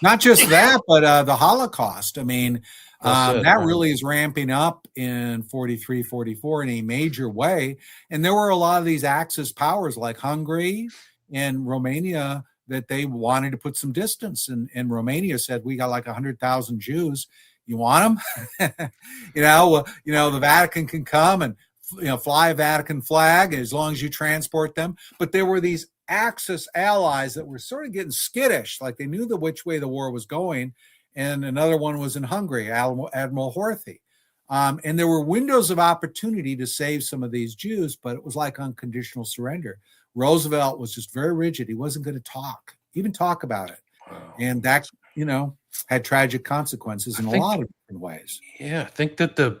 Not just that, but the Holocaust. I mean, that really is ramping up in 43, 44 in a major way. And there were a lot of these Axis powers like Hungary and Romania that they wanted to put some distance. And Romania said, we got like 100,000 Jews. You want them? The Vatican can come and, fly a Vatican flag as long as you transport them. But there were these Axis allies that were sort of getting skittish, like they knew which way the war was going. And another one was in Hungary, Admiral Horthy. And there were windows of opportunity to save some of these Jews, but it was like unconditional surrender. Roosevelt was just very rigid. He wasn't going to even talk about it. And that, had tragic consequences in a lot of different ways. Yeah, I think that the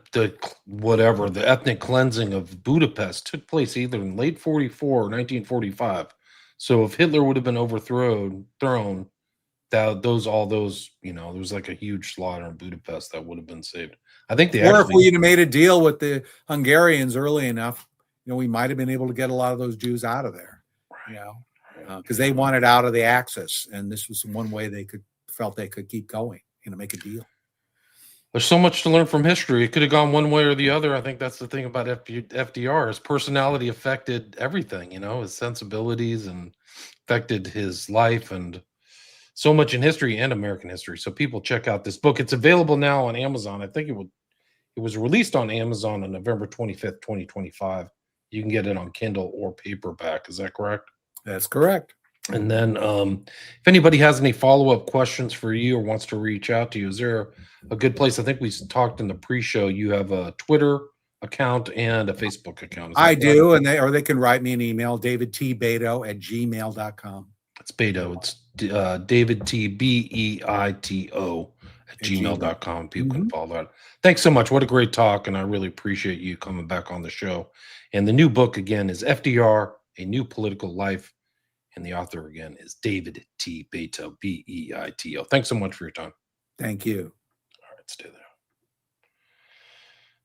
ethnic cleansing of Budapest took place either in late 44 or 1945. So if Hitler would have been overthrown, there was like a huge slaughter in Budapest that would have been saved. I think if we had made a deal with the Hungarians early enough, we might have been able to get a lot of those Jews out of there, because they wanted out of the Axis, and this was one way they felt they could keep going, make a deal. There's so much to learn from history. It could have gone one way or the other. I think that's the thing about FDR. His personality affected everything, his sensibilities, and affected his life, and so much in history and American history. So people check out this book. It's available now on Amazon. I think it was released on Amazon on November 25th, 2025. You can get it on Kindle or paperback. Is that correct? That's correct. And then if anybody has any follow-up questions for you or wants to reach out to you, is there a good place? I think we talked in the pre-show. You have a Twitter account and a Facebook account. I do, and they can write me an email, davidtbeito@gmail.com. It's Beito. It's davidtbeito @gmail.com. People can follow that. Thanks so much. What a great talk, and I really appreciate you coming back on the show. And the new book, again, is FDR, A New Political Life. And the author, again, is David T. Beito, Beito. Thanks so much for your time. Thank you. All right, stay there.